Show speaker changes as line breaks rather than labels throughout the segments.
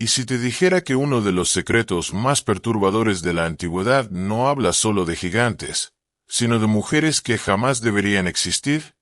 Y si te dijera que uno de los secretos más perturbadores de la antigüedad no habla solo de gigantes, sino de mujeres que jamás deberían existir?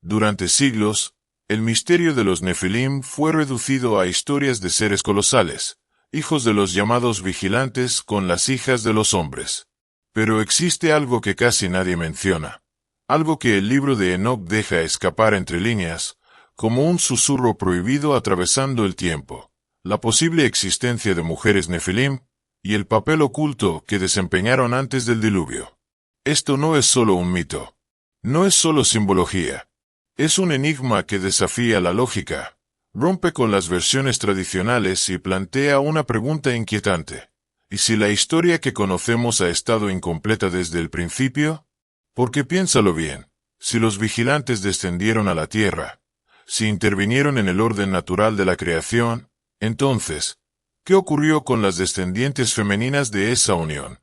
Durante siglos, el misterio de los Nefilim fue reducido a historias de seres colosales, hijos de los llamados vigilantes con las hijas de los hombres. Pero existe algo que casi nadie menciona, algo que el libro de Enoc deja escapar entre líneas, como un susurro prohibido atravesando el tiempo: la posible existencia de mujeres Nefilim, y el papel oculto que desempeñaron antes del diluvio. Esto no es solo un mito. No es solo simbología. Es un enigma que desafía la lógica, rompe con las versiones tradicionales y plantea una pregunta inquietante. ¿Y si la historia que conocemos ha estado incompleta desde el principio? Porque piénsalo bien, si los vigilantes descendieron a la tierra, si intervinieron en el orden natural de la creación, entonces, ¿qué ocurrió con las descendientes femeninas de esa unión?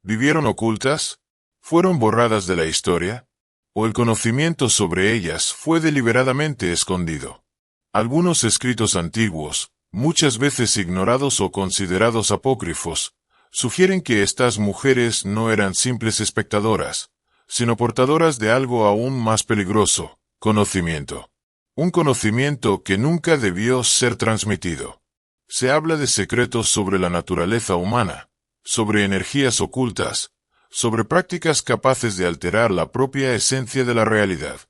¿Vivieron ocultas? ¿Fueron borradas de la historia? ¿O el conocimiento sobre ellas fue deliberadamente escondido? Algunos escritos antiguos, muchas veces ignorados o considerados apócrifos, sugieren que estas mujeres no eran simples espectadoras, sino portadoras de algo aún más peligroso: conocimiento. Un conocimiento que nunca debió ser transmitido. Se habla de secretos sobre la naturaleza humana, sobre energías ocultas, sobre prácticas capaces de alterar la propia esencia de la realidad.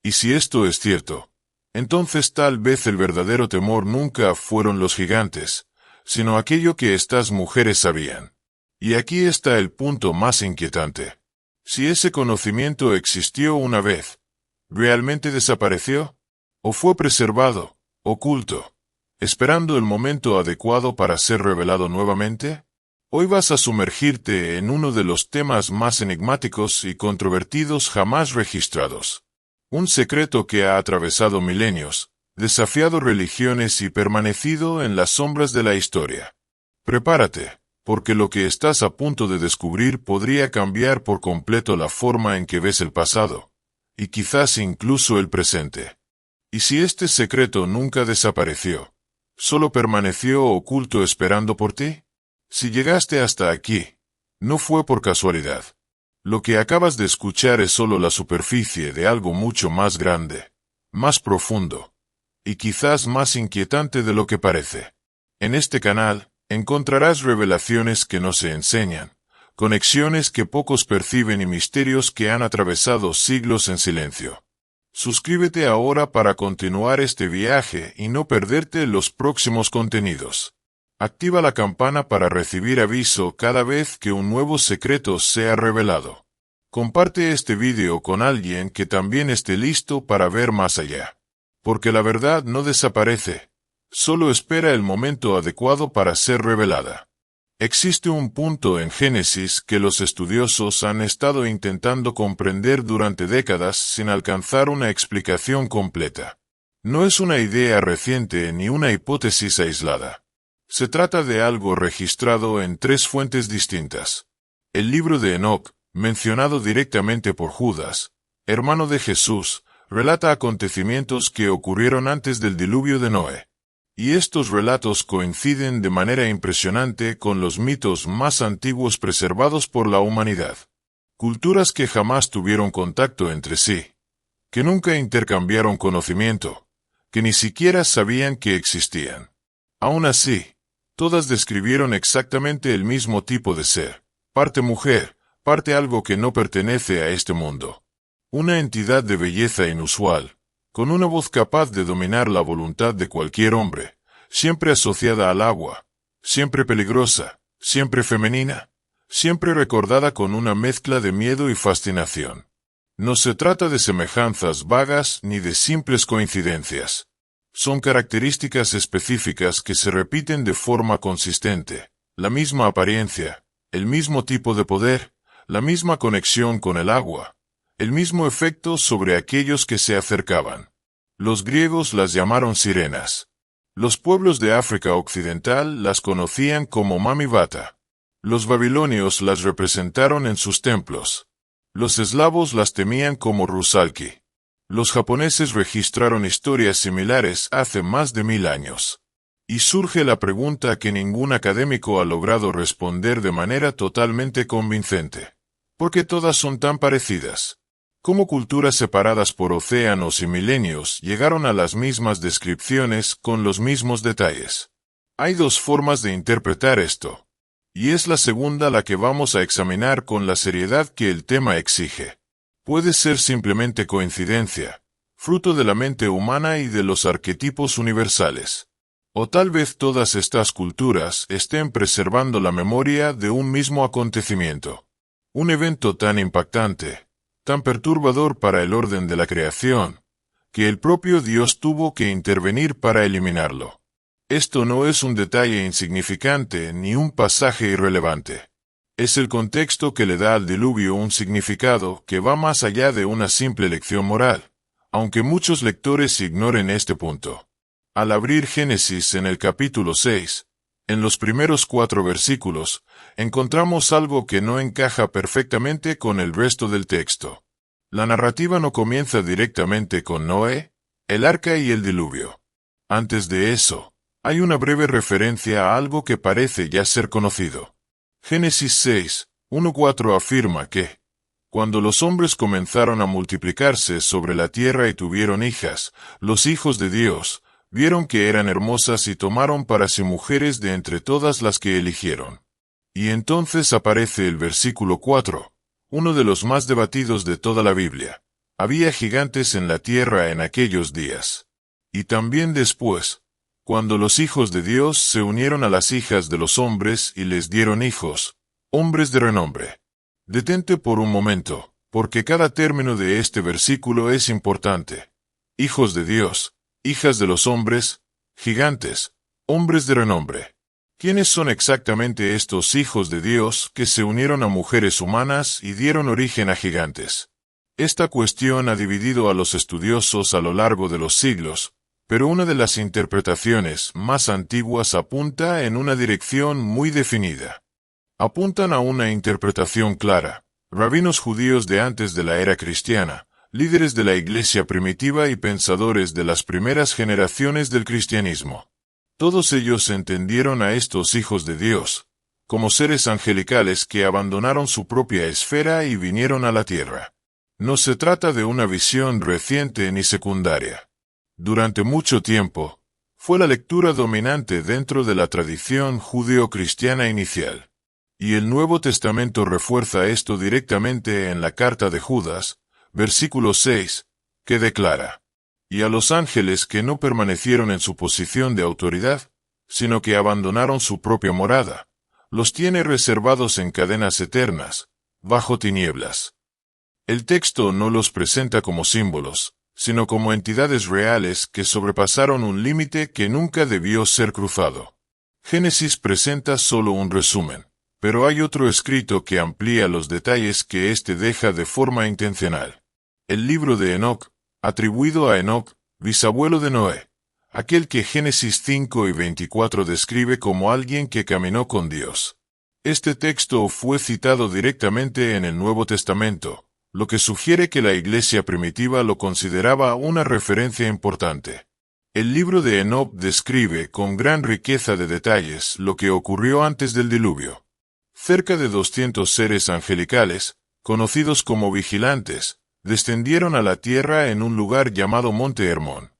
Y si esto es cierto, entonces tal vez el verdadero temor nunca fueron los gigantes, sino aquello que estas mujeres sabían. Y aquí está el punto más inquietante. Si ese conocimiento existió una vez, ¿realmente desapareció? ¿O fue preservado, oculto, esperando el momento adecuado para ser revelado nuevamente? Hoy vas a sumergirte en uno de los temas más enigmáticos y controvertidos jamás registrados. Un secreto que ha atravesado milenios, desafiado religiones y permanecido en las sombras de la historia. Prepárate, porque lo que estás a punto de descubrir podría cambiar por completo la forma en que ves el pasado, y quizás incluso el presente. ¿Y si este secreto nunca desapareció, solo permaneció oculto esperando por ti? Si llegaste hasta aquí, no fue por casualidad. Lo que acabas de escuchar es solo la superficie de algo mucho más grande, más profundo, y quizás más inquietante de lo que parece. En este canal, encontrarás revelaciones que no se enseñan, conexiones que pocos perciben y misterios que han atravesado siglos en silencio. Suscríbete ahora para continuar este viaje y no perderte los próximos contenidos. Activa la campana para recibir aviso cada vez que un nuevo secreto sea revelado. Comparte este video con alguien que también esté listo para ver más allá. Porque la verdad no desaparece, solo espera el momento adecuado para ser revelada. Existe un punto en Génesis que los estudiosos han estado intentando comprender durante décadas sin alcanzar una explicación completa. No es una idea reciente ni una hipótesis aislada. Se trata de algo registrado en 3 fuentes distintas. El libro de Enoc, mencionado directamente por Judas, hermano de Jesús, relata acontecimientos que ocurrieron antes del diluvio de Noé. Y estos relatos coinciden de manera impresionante con los mitos más antiguos preservados por la humanidad. Culturas que jamás tuvieron contacto entre sí, que nunca intercambiaron conocimiento, que ni siquiera sabían que existían. Aún así, todas describieron exactamente el mismo tipo de ser, parte mujer, parte algo que no pertenece a este mundo. Una entidad de belleza inusual, con una voz capaz de dominar la voluntad de cualquier hombre, siempre asociada al agua, siempre peligrosa, siempre femenina, siempre recordada con una mezcla de miedo y fascinación. No se trata de semejanzas vagas ni de simples coincidencias. Son características específicas que se repiten de forma consistente, la misma apariencia, el mismo tipo de poder, la misma conexión con el agua, el mismo efecto sobre aquellos que se acercaban. Los griegos las llamaron sirenas. Los pueblos de África Occidental las conocían como Mami Bata. Los babilonios las representaron en sus templos. Los eslavos las temían como Rusalki. Los japoneses registraron historias similares hace más de 1000 años. Y surge la pregunta que ningún académico ha logrado responder de manera totalmente convincente. ¿Por qué todas son tan parecidas? ¿Cómo culturas separadas por océanos y milenios llegaron a las mismas descripciones con los mismos detalles? Hay dos formas de interpretar esto. Y es la segunda la que vamos a examinar con la seriedad que el tema exige. Puede ser simplemente coincidencia, fruto de la mente humana y de los arquetipos universales. O tal vez todas estas culturas estén preservando la memoria de un mismo acontecimiento. Un evento tan impactante, tan perturbador para el orden de la creación, que el propio Dios tuvo que intervenir para eliminarlo. Esto no es un detalle insignificante ni un pasaje irrelevante. Es el contexto que le da al diluvio un significado que va más allá de una simple lección moral, aunque muchos lectores ignoren este punto. Al abrir Génesis en el capítulo 6, en los primeros 4 versículos, encontramos algo que no encaja perfectamente con el resto del texto. La narrativa no comienza directamente con Noé, el arca y el diluvio. Antes de eso, hay una breve referencia a algo que parece ya ser conocido. Génesis 6, 1-4 afirma que, cuando los hombres comenzaron a multiplicarse sobre la tierra y tuvieron hijas, los hijos de Dios vieron que eran hermosas y tomaron para sí mujeres de entre todas las que eligieron. Y entonces aparece el versículo 4, uno de los más debatidos de toda la Biblia. Había gigantes en la tierra en aquellos días. Y también después, cuando los hijos de Dios se unieron a las hijas de los hombres y les dieron hijos, hombres de renombre. Detente por un momento, porque cada término de este versículo es importante. Hijos de Dios, hijas de los hombres, gigantes, hombres de renombre. ¿Quiénes son exactamente estos hijos de Dios que se unieron a mujeres humanas y dieron origen a gigantes? Esta cuestión ha dividido a los estudiosos a lo largo de los siglos, pero una de las interpretaciones más antiguas apunta en una dirección muy definida. Apuntan a una interpretación clara. Rabinos judíos de antes de la era cristiana, líderes de la iglesia primitiva y pensadores de las primeras generaciones del cristianismo. Todos ellos entendieron a estos hijos de Dios como seres angelicales que abandonaron su propia esfera y vinieron a la tierra. No se trata de una visión reciente ni secundaria. Durante mucho tiempo, fue la lectura dominante dentro de la tradición judeo-cristiana inicial. Y el Nuevo Testamento refuerza esto directamente en la carta de Judas, versículo 6, que declara: y a los ángeles que no permanecieron en su posición de autoridad, sino que abandonaron su propia morada, los tiene reservados en cadenas eternas, bajo tinieblas. El texto no los presenta como símbolos, sino como entidades reales que sobrepasaron un límite que nunca debió ser cruzado. Génesis presenta solo un resumen, pero hay otro escrito que amplía los detalles que éste deja de forma intencional. El libro de Enoc, atribuido a Enoc, bisabuelo de Noé, aquel que Génesis 5 y 24 describe como alguien que caminó con Dios. Este texto fue citado directamente en el Nuevo Testamento, lo que sugiere que la iglesia primitiva lo consideraba una referencia importante. El libro de Enoc describe con gran riqueza de detalles lo que ocurrió antes del diluvio. Cerca de 200 seres angelicales, conocidos como vigilantes, descendieron a la tierra en un lugar llamado Monte Hermón.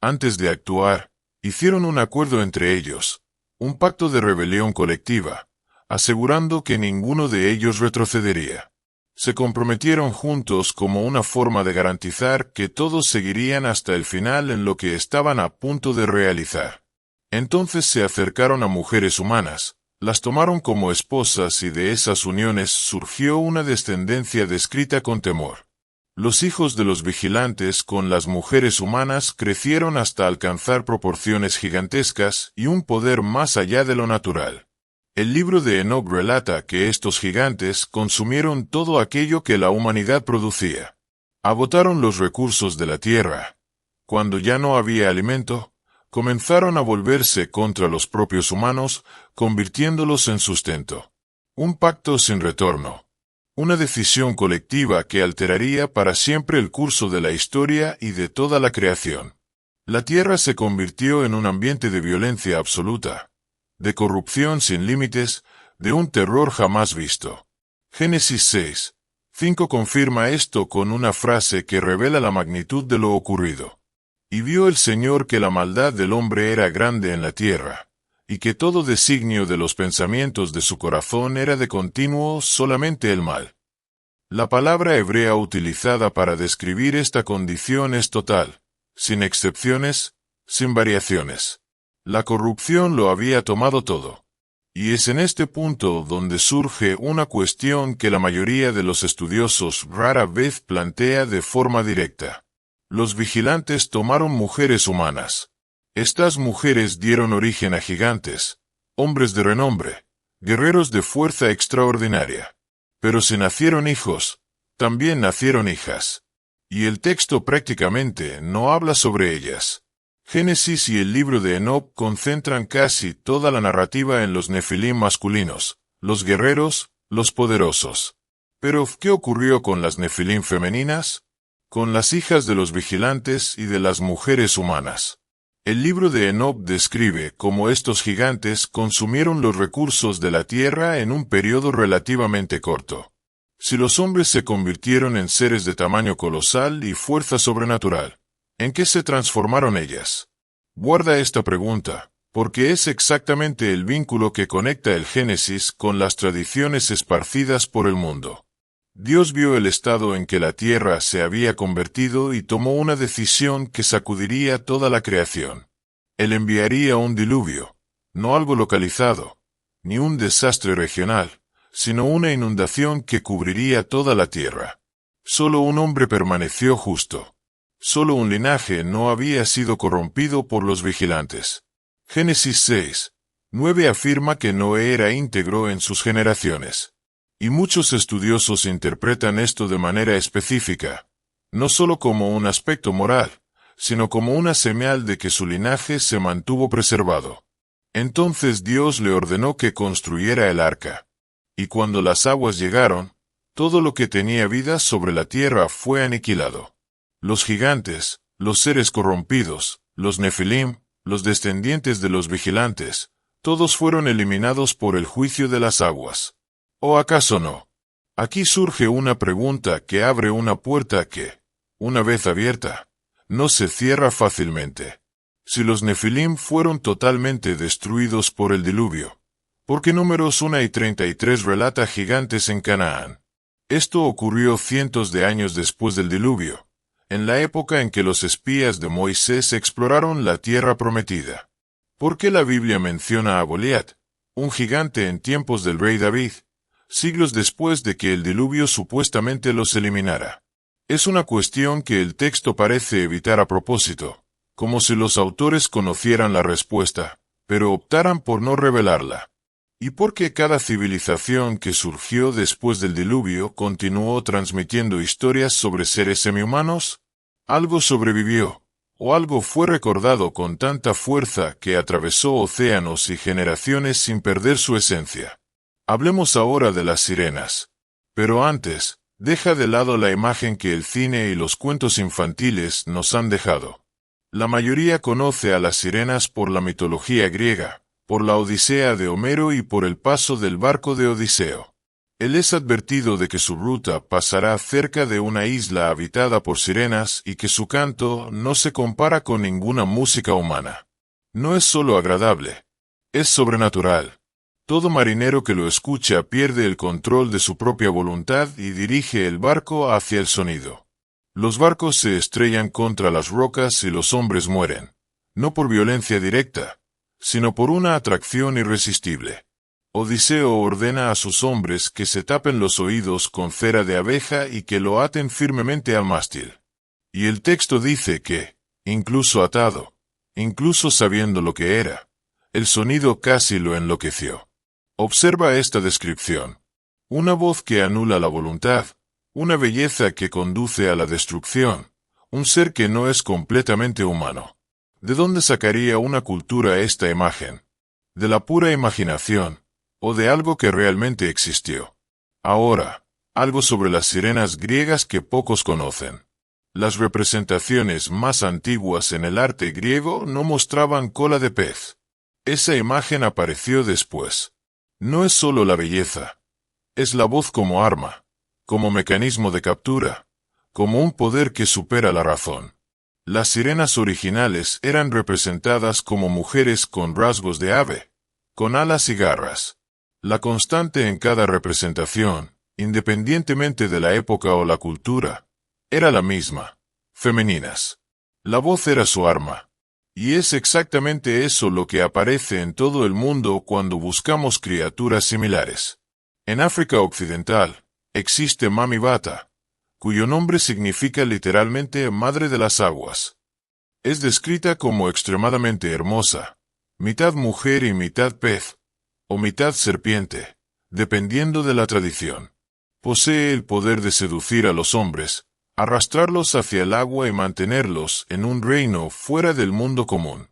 Antes de actuar, hicieron un acuerdo entre ellos, un pacto de rebelión colectiva, asegurando que ninguno de ellos retrocedería. Se comprometieron juntos como una forma de garantizar que todos seguirían hasta el final en lo que estaban a punto de realizar. Entonces se acercaron a mujeres humanas, las tomaron como esposas y de esas uniones surgió una descendencia descrita con temor. Los hijos de los vigilantes con las mujeres humanas crecieron hasta alcanzar proporciones gigantescas y un poder más allá de lo natural. El libro de Enoc relata que estos gigantes consumieron todo aquello que la humanidad producía. Agotaron los recursos de la tierra. Cuando ya no había alimento, comenzaron a volverse contra los propios humanos, convirtiéndolos en sustento. Un pacto sin retorno. Una decisión colectiva que alteraría para siempre el curso de la historia y de toda la creación. La tierra se convirtió en un ambiente de violencia absoluta, de corrupción sin límites, de un terror jamás visto. Génesis 6:5 confirma esto con una frase que revela la magnitud de lo ocurrido. Y vio el Señor que la maldad del hombre era grande en la tierra, y que todo designio de los pensamientos de su corazón era de continuo solamente el mal. La palabra hebrea utilizada para describir esta condición es total, sin excepciones, sin variaciones. La corrupción lo había tomado todo. Y es en este punto donde surge una cuestión que la mayoría de los estudiosos rara vez plantea de forma directa. Los vigilantes tomaron mujeres humanas. Estas mujeres dieron origen a gigantes, hombres de renombre, guerreros de fuerza extraordinaria. Pero si nacieron hijos, también nacieron hijas. Y el texto prácticamente no habla sobre ellas. Génesis y el libro de Enoc concentran casi toda la narrativa en los nefilim masculinos, los guerreros, los poderosos. Pero, ¿qué ocurrió con las nefilim femeninas? Con las hijas de los vigilantes y de las mujeres humanas. El libro de Enoc describe cómo estos gigantes consumieron los recursos de la tierra en un periodo relativamente corto. Si los hombres se convirtieron en seres de tamaño colosal y fuerza sobrenatural, ¿en qué se transformaron ellas? Guarda esta pregunta, porque es exactamente el vínculo que conecta el Génesis con las tradiciones esparcidas por el mundo. Dios vio el estado en que la tierra se había convertido y tomó una decisión que sacudiría toda la creación. Él enviaría un diluvio, no algo localizado, ni un desastre regional, sino una inundación que cubriría toda la tierra. Solo un hombre permaneció justo. Solo un linaje no había sido corrompido por los vigilantes. Génesis 6:9 afirma que Noé era íntegro en sus generaciones. Y muchos estudiosos interpretan esto de manera específica, no solo como un aspecto moral, sino como una señal de que su linaje se mantuvo preservado. Entonces Dios le ordenó que construyera el arca. Y cuando las aguas llegaron, todo lo que tenía vida sobre la tierra fue aniquilado. Los gigantes, los seres corrompidos, los nefilim, los descendientes de los vigilantes, todos fueron eliminados por el juicio de las aguas. ¿O acaso no? Aquí surge una pregunta que abre una puerta que, una vez abierta, no se cierra fácilmente. Si los nefilim fueron totalmente destruidos por el diluvio, ¿por qué Números 1:33 relata gigantes en Canaán? Esto ocurrió cientos de años después del diluvio, en la época en que los espías de Moisés exploraron la tierra prometida. ¿Por qué la Biblia menciona a Goliat, un gigante en tiempos del rey David, siglos después de que el diluvio supuestamente los eliminara? Es una cuestión que el texto parece evitar a propósito, como si los autores conocieran la respuesta, pero optaran por no revelarla. ¿Y por qué cada civilización que surgió después del diluvio continuó transmitiendo historias sobre seres semihumanos? Algo sobrevivió, o algo fue recordado con tanta fuerza que atravesó océanos y generaciones sin perder su esencia. Hablemos ahora de las sirenas. Pero antes, deja de lado la imagen que el cine y los cuentos infantiles nos han dejado. La mayoría conoce a las sirenas por la mitología griega, por la Odisea de Homero y por el paso del barco de Odiseo. Él es advertido de que su ruta pasará cerca de una isla habitada por sirenas y que su canto no se compara con ninguna música humana. No es solo agradable, es sobrenatural. Todo marinero que lo escucha pierde el control de su propia voluntad y dirige el barco hacia el sonido. Los barcos se estrellan contra las rocas y los hombres mueren, no por violencia directa, sino por una atracción irresistible. Odiseo ordena a sus hombres que se tapen los oídos con cera de abeja y que lo aten firmemente al mástil. Y el texto dice que, incluso atado, incluso sabiendo lo que era, el sonido casi lo enloqueció. Observa esta descripción. Una voz que anula la voluntad, una belleza que conduce a la destrucción, un ser que no es completamente humano. ¿De dónde sacaría una cultura esta imagen? ¿De la pura imaginación, o de algo que realmente existió? Ahora, algo sobre las sirenas griegas que pocos conocen. Las representaciones más antiguas en el arte griego no mostraban cola de pez. Esa imagen apareció después. No es solo la belleza. Es la voz como arma, como mecanismo de captura, como un poder que supera la razón. Las sirenas originales eran representadas como mujeres con rasgos de ave, con alas y garras. La constante en cada representación, independientemente de la época o la cultura, era la misma: femeninas. La voz era su arma. Y es exactamente eso lo que aparece en todo el mundo cuando buscamos criaturas similares. En África Occidental, existe Mami Bata, cuyo nombre significa literalmente Madre de las Aguas. Es descrita como extremadamente hermosa, mitad mujer y mitad pez, o mitad serpiente, dependiendo de la tradición. Posee el poder de seducir a los hombres, arrastrarlos hacia el agua y mantenerlos en un reino fuera del mundo común.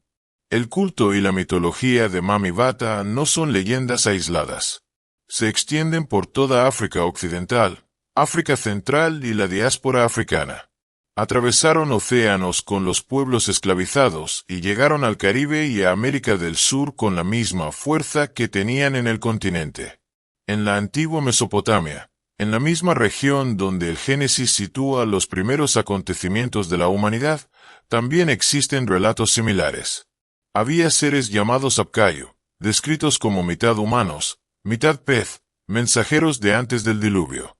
El culto y la mitología de Mami Bata no son leyendas aisladas. Se extienden por toda África Occidental, África Central y la diáspora africana. Atravesaron océanos con los pueblos esclavizados y llegaron al Caribe y a América del Sur con la misma fuerza que tenían en el continente. En la antigua Mesopotamia, en la misma región donde el Génesis sitúa los primeros acontecimientos de la humanidad, también existen relatos similares. Había seres llamados Apcayo, descritos como mitad humanos, mitad pez, mensajeros de antes del diluvio.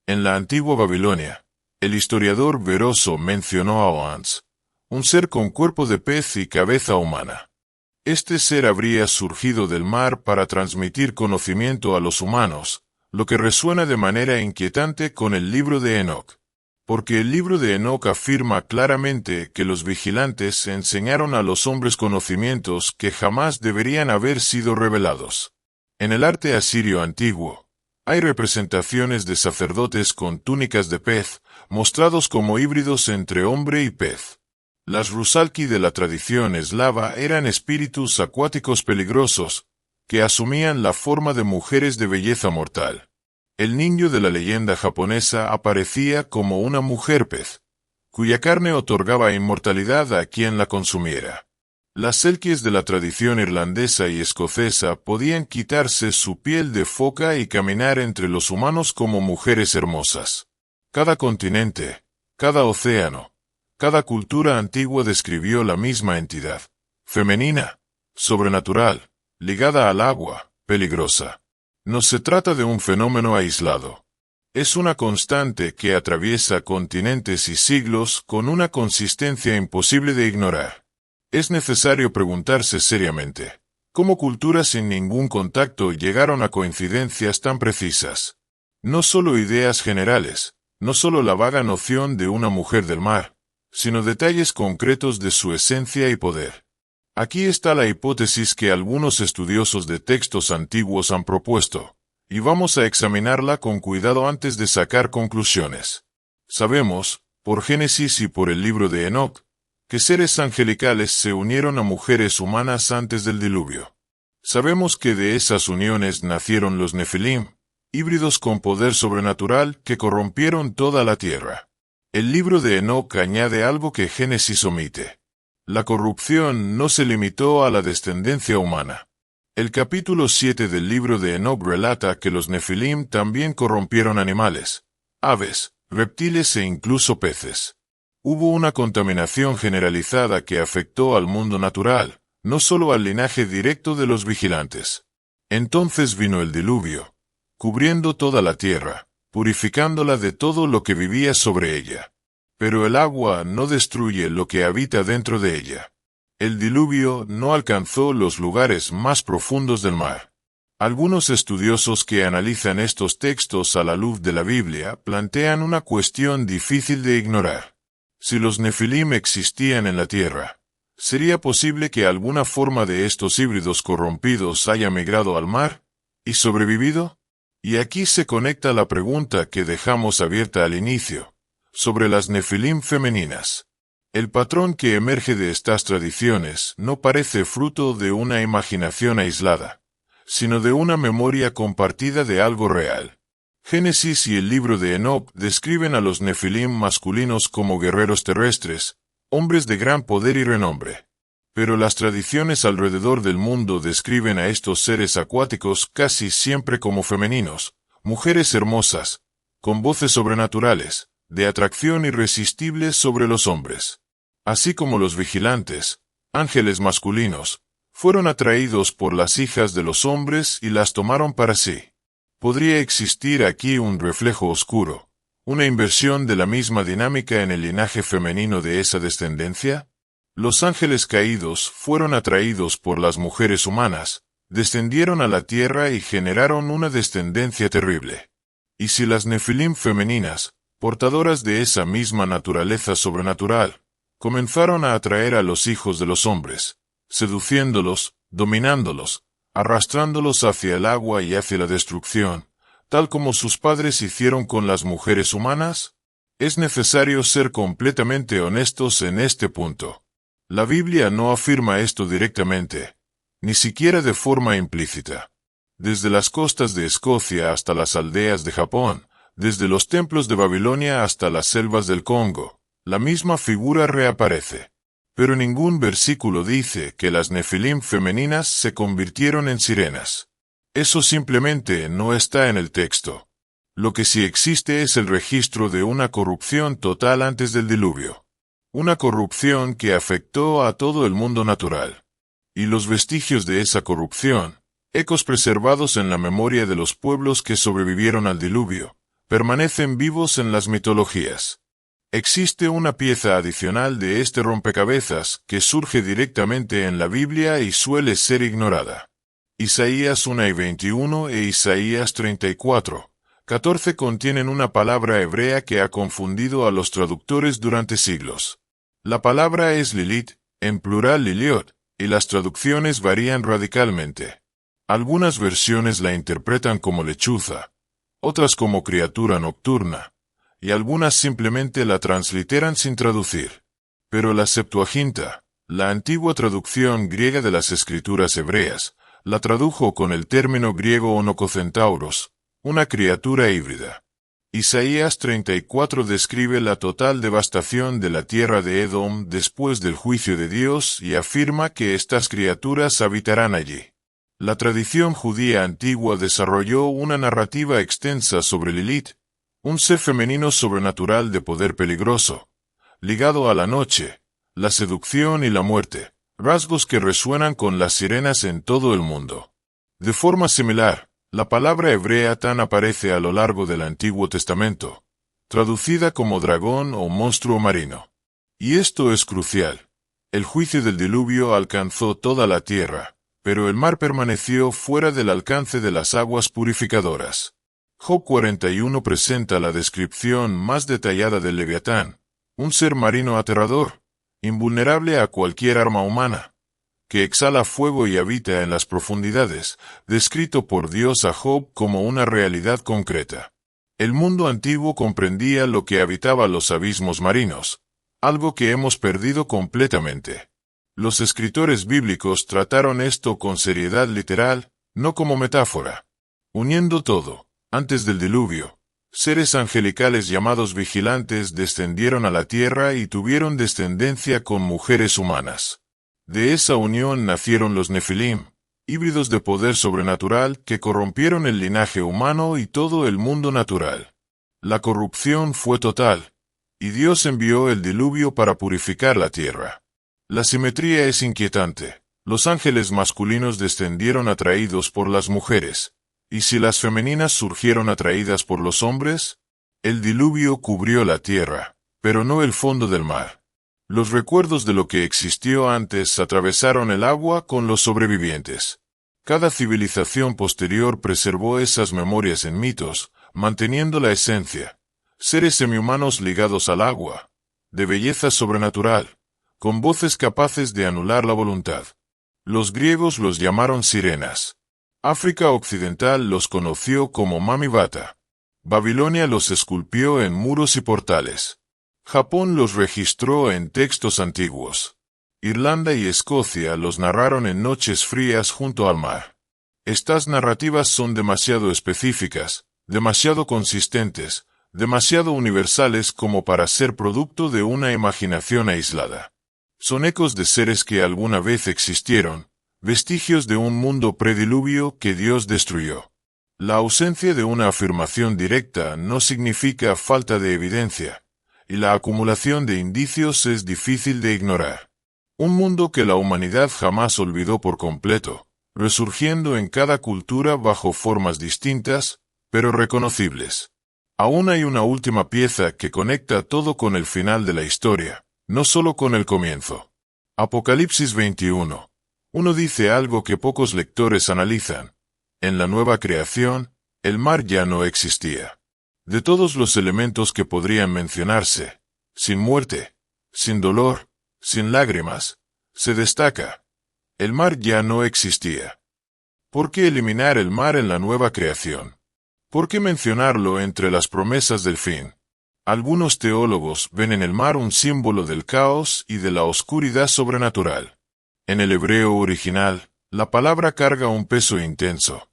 En la antigua Babilonia, el historiador Beroso mencionó a Oans, un ser con cuerpo de pez y cabeza humana. Este ser habría surgido del mar para transmitir conocimiento a los humanos, lo que resuena de manera inquietante con el libro de Enoc. Porque el libro de Enoc afirma claramente que los vigilantes enseñaron a los hombres conocimientos que jamás deberían haber sido revelados. En el arte asirio antiguo, hay representaciones de sacerdotes con túnicas de pez, mostrados como híbridos entre hombre y pez. Las rusalki de la tradición eslava eran espíritus acuáticos peligrosos, que asumían la forma de mujeres de belleza mortal. El niño de la leyenda japonesa aparecía como una mujer pez, cuya carne otorgaba inmortalidad a quien la consumiera. Las selkies de la tradición irlandesa y escocesa podían quitarse su piel de foca y caminar entre los humanos como mujeres hermosas. Cada continente, cada océano, cada cultura antigua describió la misma entidad, femenina, sobrenatural, ligada al agua, peligrosa. No se trata de un fenómeno aislado. Es una constante que atraviesa continentes y siglos con una consistencia imposible de ignorar. Es necesario preguntarse seriamente, ¿cómo culturas sin ningún contacto llegaron a coincidencias tan precisas? No solo ideas generales, no solo la vaga noción de una mujer del mar, sino detalles concretos de su esencia y poder. Aquí está la hipótesis que algunos estudiosos de textos antiguos han propuesto, y vamos a examinarla con cuidado antes de sacar conclusiones. Sabemos, por Génesis y por el libro de Enoc, que seres angelicales se unieron a mujeres humanas antes del diluvio. Sabemos que de esas uniones nacieron los Nefilim, híbridos con poder sobrenatural que corrompieron toda la tierra. El libro de Enoc añade algo que Génesis omite. La corrupción no se limitó a la descendencia humana. El capítulo 7 del libro de Enoc relata que los Nefilim también corrompieron animales, aves, reptiles e incluso peces. Hubo una contaminación generalizada que afectó al mundo natural, no solo al linaje directo de los vigilantes. Entonces vino el diluvio, cubriendo toda la tierra, purificándola de todo lo que vivía sobre ella. Pero el agua no destruye lo que habita dentro de ella. El diluvio no alcanzó los lugares más profundos del mar. Algunos estudiosos que analizan estos textos a la luz de la Biblia plantean una cuestión difícil de ignorar. Si los Nefilim existían en la tierra, ¿sería posible que alguna forma de estos híbridos corrompidos haya migrado al mar y sobrevivido? Y aquí se conecta la pregunta que dejamos abierta al inicio, sobre las Nefilim femeninas. El patrón que emerge de estas tradiciones no parece fruto de una imaginación aislada, sino de una memoria compartida de algo real. Génesis y el libro de Enoc describen a los Nefilim masculinos como guerreros terrestres, hombres de gran poder y renombre. Pero las tradiciones alrededor del mundo describen a estos seres acuáticos casi siempre como femeninos, mujeres hermosas, con voces sobrenaturales, de atracción irresistible sobre los hombres. Así como los vigilantes, ángeles masculinos, fueron atraídos por las hijas de los hombres y las tomaron para sí. ¿Podría existir aquí un reflejo oscuro, una inversión de la misma dinámica en el linaje femenino de esa descendencia? Los ángeles caídos fueron atraídos por las mujeres humanas, descendieron a la tierra y generaron una descendencia terrible. Y si las Nefilim femeninas, portadoras de esa misma naturaleza sobrenatural, comenzaron a atraer a los hijos de los hombres, seduciéndolos, dominándolos, arrastrándolos hacia el agua y hacia la destrucción, tal como sus padres hicieron con las mujeres humanas? Es necesario ser completamente honestos en este punto. La Biblia no afirma esto directamente, ni siquiera de forma implícita. Desde las costas de Escocia hasta las aldeas de Japón, desde los templos de Babilonia hasta las selvas del Congo, la misma figura reaparece. Pero ningún versículo dice que las Nefilim femeninas se convirtieron en sirenas. Eso simplemente no está en el texto. Lo que sí existe es el registro de una corrupción total antes del diluvio. Una corrupción que afectó a todo el mundo natural. Y los vestigios de esa corrupción, ecos preservados en la memoria de los pueblos que sobrevivieron al diluvio, permanecen vivos en las mitologías. Existe una pieza adicional de este rompecabezas que surge directamente en la Biblia y suele ser ignorada. Isaías 1:21 e Isaías 34:14 contienen una palabra hebrea que ha confundido a los traductores durante siglos. La palabra es Lilith, en plural Liliot, y las traducciones varían radicalmente. Algunas versiones la interpretan como lechuza, otras como criatura nocturna, y algunas simplemente la transliteran sin traducir. Pero la Septuaginta, la antigua traducción griega de las escrituras hebreas, la tradujo con el término griego onococentauros, una criatura híbrida. Isaías 34 describe la total devastación de la tierra de Edom después del juicio de Dios y afirma que estas criaturas habitarán allí. La tradición judía antigua desarrolló una narrativa extensa sobre Lilith, un ser femenino sobrenatural de poder peligroso, ligado a la noche, la seducción y la muerte, rasgos que resuenan con las sirenas en todo el mundo. De forma similar, la palabra hebrea tan aparece a lo largo del Antiguo Testamento, traducida como dragón o monstruo marino. Y esto es crucial. El juicio del diluvio alcanzó toda la tierra, pero el mar permaneció fuera del alcance de las aguas purificadoras. Job 41 presenta la descripción más detallada del Leviatán, un ser marino aterrador, invulnerable a cualquier arma humana, que exhala fuego y habita en las profundidades, descrito por Dios a Job como una realidad concreta. El mundo antiguo comprendía lo que habitaba los abismos marinos, algo que hemos perdido completamente. Los escritores bíblicos trataron esto con seriedad literal, no como metáfora. Uniendo todo, antes del diluvio, seres angelicales llamados vigilantes descendieron a la tierra y tuvieron descendencia con mujeres humanas. De esa unión nacieron los Nefilim, híbridos de poder sobrenatural que corrompieron el linaje humano y todo el mundo natural. La corrupción fue total, y Dios envió el diluvio para purificar la tierra. La simetría es inquietante. Los ángeles masculinos descendieron atraídos por las mujeres. ¿Y si las femeninas surgieron atraídas por los hombres? El diluvio cubrió la tierra, pero no el fondo del mar. Los recuerdos de lo que existió antes atravesaron el agua con los sobrevivientes. Cada civilización posterior preservó esas memorias en mitos, manteniendo la esencia. Seres semihumanos ligados al agua, de belleza sobrenatural, con voces capaces de anular la voluntad. Los griegos los llamaron sirenas. África Occidental los conoció como Mami Bata. Babilonia los esculpió en muros y portales. Japón los registró en textos antiguos. Irlanda y Escocia los narraron en noches frías junto al mar. Estas narrativas son demasiado específicas, demasiado consistentes, demasiado universales como para ser producto de una imaginación aislada. Son ecos de seres que alguna vez existieron, vestigios de un mundo prediluvio que Dios destruyó. La ausencia de una afirmación directa no significa falta de evidencia, y la acumulación de indicios es difícil de ignorar. Un mundo que la humanidad jamás olvidó por completo, resurgiendo en cada cultura bajo formas distintas, pero reconocibles. Aún hay una última pieza que conecta todo con el final de la historia, no solo con el comienzo. Apocalipsis 21. Uno dice algo que pocos lectores analizan. En la nueva creación, el mar ya no existía. De todos los elementos que podrían mencionarse, sin muerte, sin dolor, sin lágrimas, se destaca: el mar ya no existía. ¿Por qué eliminar el mar en la nueva creación? ¿Por qué mencionarlo entre las promesas del fin? Algunos teólogos ven en el mar un símbolo del caos y de la oscuridad sobrenatural. En el hebreo original, la palabra carga un peso intenso.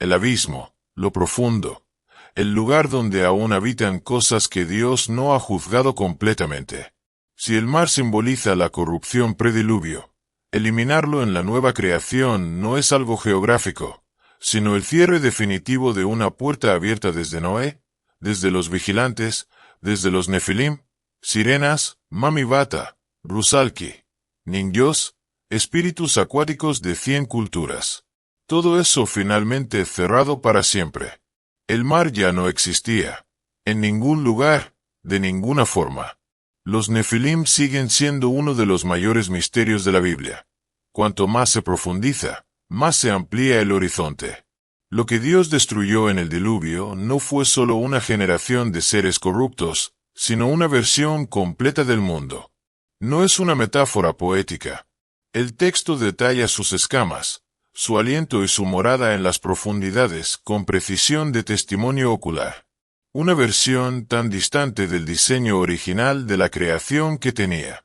El abismo, lo profundo, el lugar donde aún habitan cosas que Dios no ha juzgado completamente. Si el mar simboliza la corrupción prediluvio, eliminarlo en la nueva creación no es algo geográfico, sino el cierre definitivo de una puerta abierta desde Noé, desde los vigilantes, desde los Nefilim, sirenas, Mami Bata, Rusalki, ninjos, espíritus acuáticos de 100 culturas. Todo eso finalmente cerrado para siempre. El mar ya no existía, en ningún lugar, de ninguna forma. Los Nefilim siguen siendo uno de los mayores misterios de la Biblia. Cuanto más se profundiza, más se amplía el horizonte. Lo que Dios destruyó en el diluvio no fue solo una generación de seres corruptos, sino una versión completa del mundo. No es una metáfora poética. El texto detalla sus escamas, su aliento y su morada en las profundidades con precisión de testimonio ocular. Una versión tan distante del diseño original de la creación que tenía,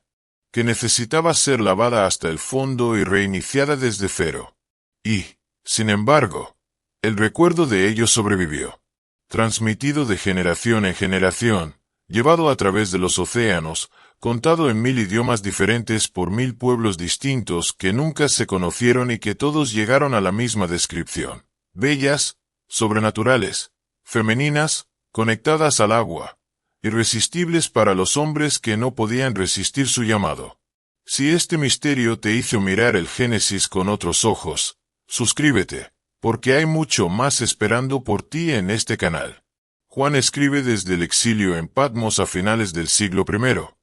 que necesitaba ser lavada hasta el fondo y reiniciada desde cero. Y, sin embargo, el recuerdo de ello sobrevivió. Transmitido de generación en generación, llevado a través de los océanos, contado en 1000 idiomas diferentes por 1000 pueblos distintos que nunca se conocieron y que todos llegaron a la misma descripción. Bellas, sobrenaturales, femeninas, conectadas al agua, irresistibles para los hombres que no podían resistir su llamado. Si este misterio te hizo mirar el Génesis con otros ojos, suscríbete, porque hay mucho más esperando por ti en este canal. Juan escribe desde el exilio en Patmos a finales del siglo I.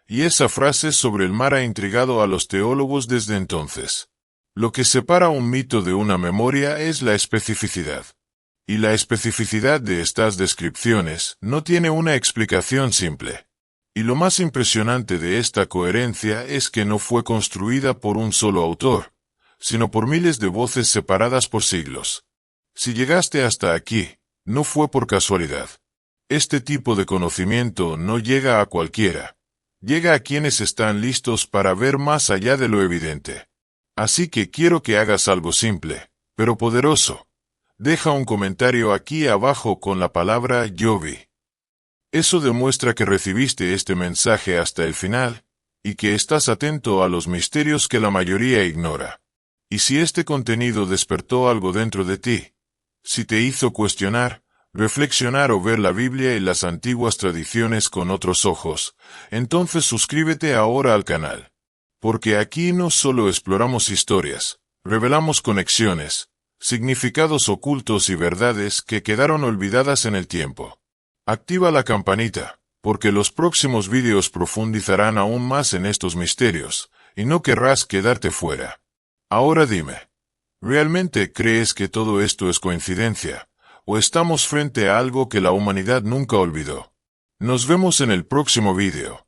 Y esa frase sobre el mar ha intrigado a los teólogos desde entonces. Lo que separa un mito de una memoria es la especificidad. Y la especificidad de estas descripciones no tiene una explicación simple. Y lo más impresionante de esta coherencia es que no fue construida por un solo autor, sino por miles de voces separadas por siglos. Si llegaste hasta aquí, no fue por casualidad. Este tipo de conocimiento no llega a cualquiera. Llega a quienes están listos para ver más allá de lo evidente. Así que quiero que hagas algo simple, pero poderoso. Deja un comentario aquí abajo con la palabra "yo vi". Eso demuestra que recibiste este mensaje hasta el final, y que estás atento a los misterios que la mayoría ignora. Y si este contenido despertó algo dentro de ti, si te hizo cuestionar, reflexionar o ver la Biblia y las antiguas tradiciones con otros ojos, entonces suscríbete ahora al canal. Porque aquí no solo exploramos historias, revelamos conexiones, significados ocultos y verdades que quedaron olvidadas en el tiempo. Activa la campanita, porque los próximos vídeos profundizarán aún más en estos misterios, y no querrás quedarte fuera. Ahora dime, ¿realmente crees que todo esto es coincidencia? ¿O estamos frente a algo que la humanidad nunca olvidó? Nos vemos en el próximo vídeo.